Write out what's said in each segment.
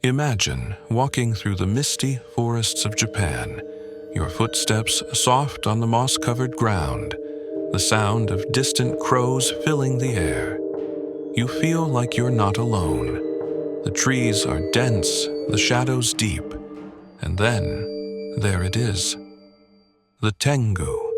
Imagine walking through the misty forests of Japan, your footsteps soft on the moss-covered ground, the sound of distant crows filling the air. You feel like you're not alone. The trees are dense, the shadows deep, and then there it is, the Tengu.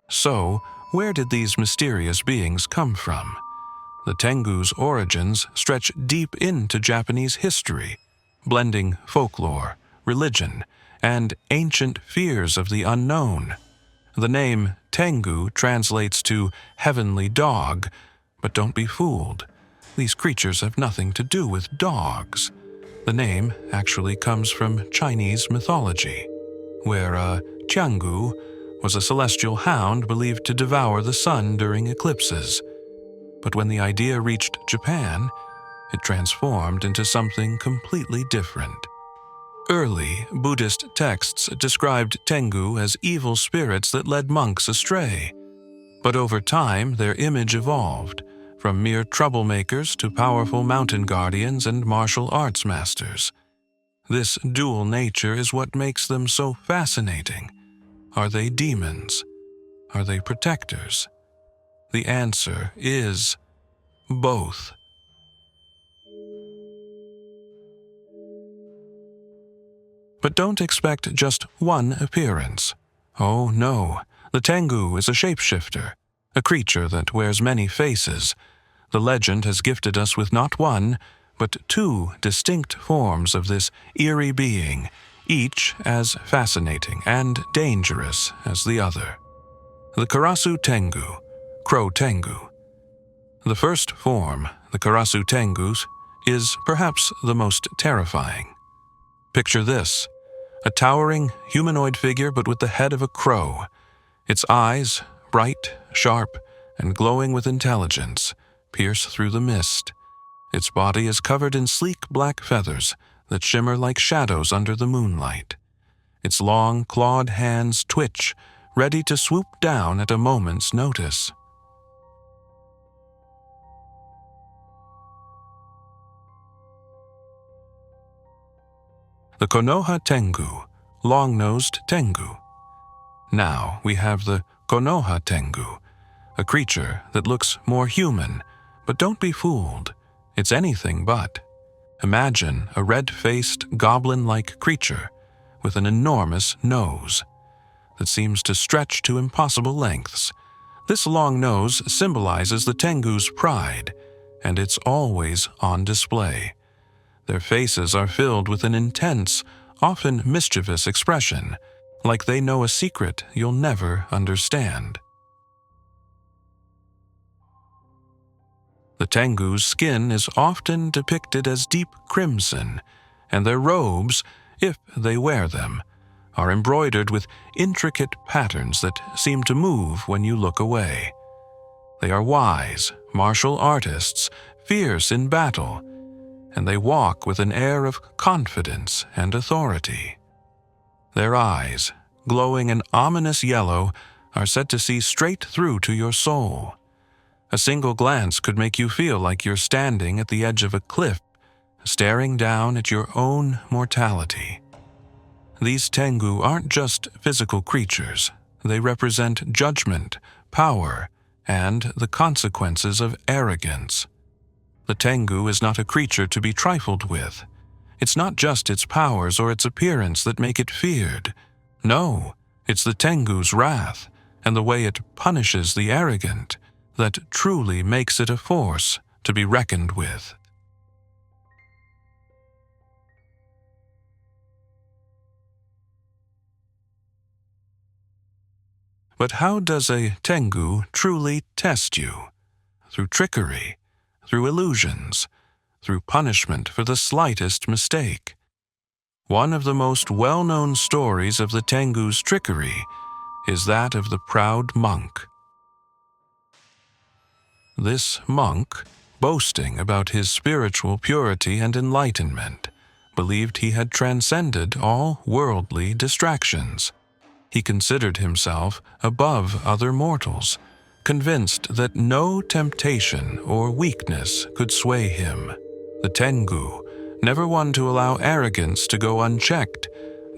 So, where did these mysterious beings come from? The Tengu's origins stretch deep into Japanese history, blending folklore, religion, and ancient fears of the unknown. The name Tengu translates to heavenly dog, but don't be fooled. These creatures have nothing to do with dogs. The name actually comes from Chinese mythology, where Tengu was a celestial hound believed to devour the sun during eclipses. But when the idea reached Japan, it transformed into something completely different. Early Buddhist texts described Tengu as evil spirits that led monks astray. But over time, their image evolved, from mere troublemakers to powerful mountain guardians and martial arts masters. This dual nature is what makes them so fascinating. Are they demons? Are they protectors? The answer is both. But don't expect just one appearance. Oh no, the Tengu is a shapeshifter, a creature that wears many faces. The legend has gifted us with not one, but two distinct forms of this eerie being, each as fascinating and dangerous as the other. The Karasu Tengu, Crow Tengu. The first form, the Karasu Tengus, is perhaps the most terrifying. Picture this, a towering humanoid figure but with the head of a crow. Its eyes, bright, sharp, and glowing with intelligence, pierce through the mist. Its body is covered in sleek black feathers that shimmer like shadows under the moonlight. Its long, clawed hands twitch, ready to swoop down at a moment's notice. The Konoha Tengu, long-nosed Tengu. Now we have the Konoha Tengu, a creature that looks more human, but don't be fooled, it's anything but. Imagine a red-faced, goblin-like creature with an enormous nose that seems to stretch to impossible lengths. This long nose symbolizes the Tengu's pride, and it's always on display. Their faces are filled with an intense, often mischievous expression, like they know a secret you'll never understand. The Tengu's skin is often depicted as deep crimson, and their robes, if they wear them, are embroidered with intricate patterns that seem to move when you look away. They are wise, martial artists, fierce in battle, and they walk with an air of confidence and authority. Their eyes, glowing an ominous yellow, are said to see straight through to your soul. A single glance could make you feel like you're standing at the edge of a cliff, staring down at your own mortality. These Tengu aren't just physical creatures. They represent judgment, power, and the consequences of arrogance. The Tengu is not a creature to be trifled with. It's not just its powers or its appearance that make it feared. No, it's the Tengu's wrath and the way it punishes the arrogant that truly makes it a force to be reckoned with. But how does a Tengu truly test you? Through trickery, through illusions, through punishment for the slightest mistake. One of the most well-known stories of the Tengu's trickery is that of the proud monk. This monk, boasting about his spiritual purity and enlightenment, believed he had transcended all worldly distractions. He considered himself above other mortals, convinced that no temptation or weakness could sway him. The Tengu, never one to allow arrogance to go unchecked,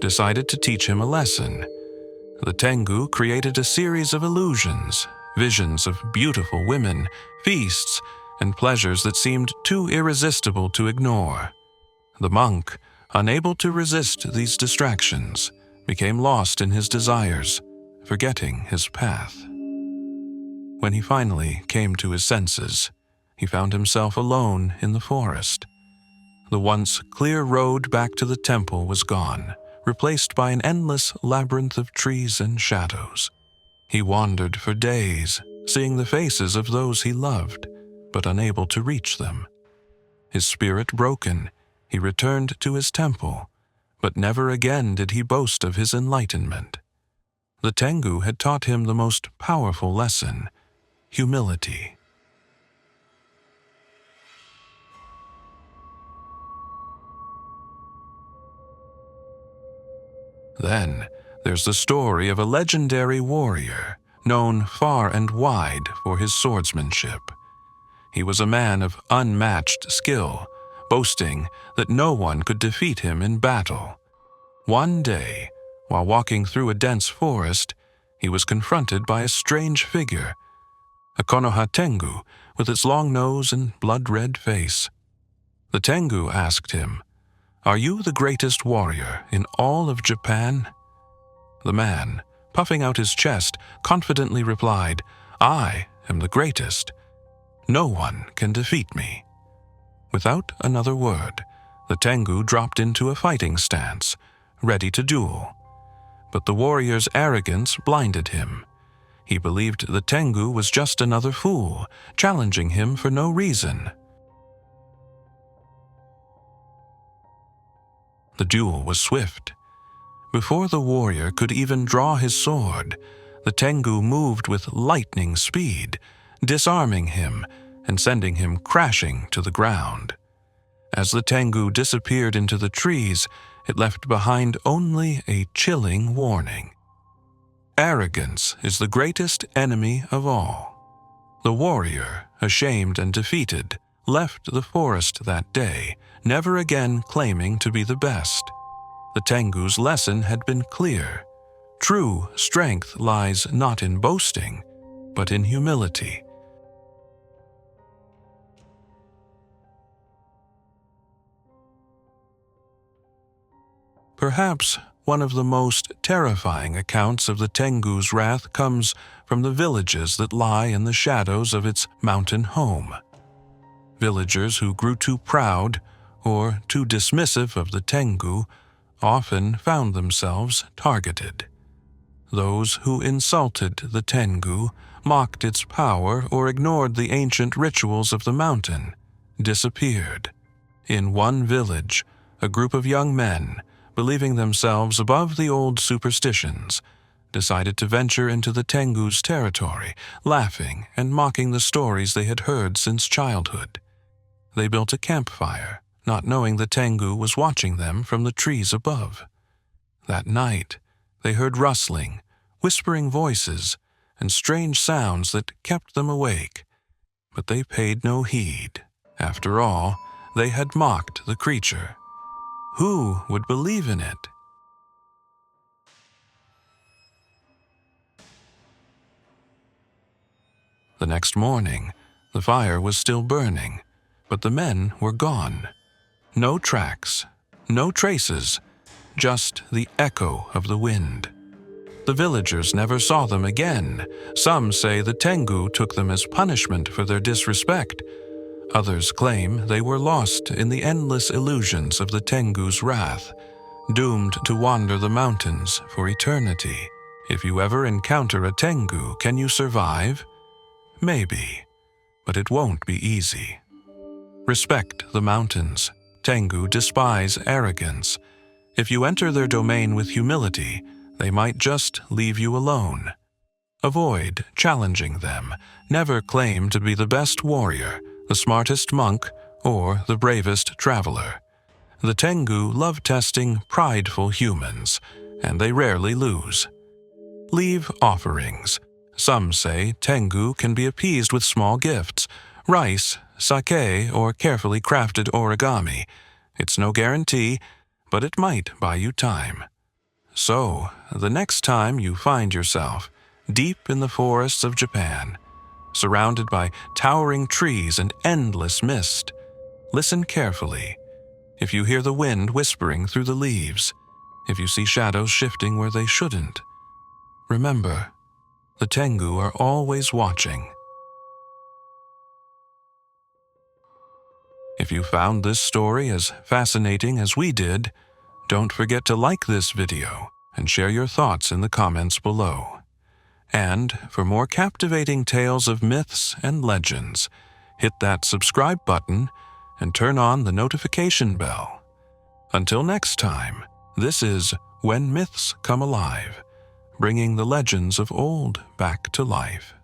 decided to teach him a lesson. The Tengu created a series of illusions, visions of beautiful women, feasts, and pleasures that seemed too irresistible to ignore. The monk, unable to resist these distractions, became lost in his desires, forgetting his path. When he finally came to his senses, he found himself alone in the forest. The once clear road back to the temple was gone, replaced by an endless labyrinth of trees and shadows. He wandered for days, seeing the faces of those he loved, but unable to reach them. His spirit broken, he returned to his temple, but never again did he boast of his enlightenment. The Tengu had taught him the most powerful lesson: humility. Then there's the story of a legendary warrior, known far and wide for his swordsmanship. He was a man of unmatched skill, boasting that no one could defeat him in battle. One day, while walking through a dense forest, he was confronted by a strange figure, a Konoha Tengu with its long nose and blood-red face. The Tengu asked him, "Are you the greatest warrior in all of Japan?" The man, puffing out his chest, confidently replied, "I am the greatest. No one can defeat me." Without another word, the Tengu dropped into a fighting stance, ready to duel. But the warrior's arrogance blinded him. He believed the Tengu was just another fool, challenging him for no reason. The duel was swift. Before the warrior could even draw his sword, the Tengu moved with lightning speed, disarming him and sending him crashing to the ground. As the Tengu disappeared into the trees, it left behind only a chilling warning. Arrogance is the greatest enemy of all. The warrior, ashamed and defeated, left the forest that day, never again claiming to be the best. The Tengu's lesson had been clear. True strength lies not in boasting, but in humility. Perhaps one of the most terrifying accounts of the Tengu's wrath comes from the villages that lie in the shadows of its mountain home. Villagers who grew too proud or too dismissive of the Tengu often found themselves targeted. Those who insulted the Tengu, mocked its power, or ignored the ancient rituals of the mountain disappeared. In one village, a group of young men, believing themselves above the old superstitions, decided to venture into the Tengu's territory, laughing and mocking the stories they had heard since childhood. They built a campfire, not knowing the Tengu was watching them from the trees above. That night, they heard rustling, whispering voices, and strange sounds that kept them awake. But they paid no heed. After all, they had mocked the creature. Who would believe in it? The next morning, the fire was still burning, but the men were gone. No tracks, no traces, just the echo of the wind. The villagers never saw them again. Some say the Tengu took them as punishment for their disrespect. Others claim they were lost in the endless illusions of the Tengu's wrath, doomed to wander the mountains for eternity. If you ever encounter a Tengu, can you survive? Maybe, but it won't be easy. Respect the mountains. Tengu despise arrogance. If you enter their domain with humility, they might just leave you alone. Avoid challenging them. Never claim to be the best warrior, the smartest monk, or the bravest traveler. The Tengu love testing prideful humans, and they rarely lose. Leave offerings. Some say Tengu can be appeased with small gifts, rice, sake, or carefully crafted origami. It's no guarantee, but it might buy you time. So, the next time you find yourself deep in the forests of Japan, surrounded by towering trees and endless mist, listen carefully. If you hear the wind whispering through the leaves, if you see shadows shifting where they shouldn't, remember, the Tengu are always watching. If you found this story as fascinating as we did, don't forget to like this video and share your thoughts in the comments below. And for more captivating tales of myths and legends, hit that subscribe button and turn on the notification bell. Until next time, this is When Myths Come Alive, bringing the legends of old back to life.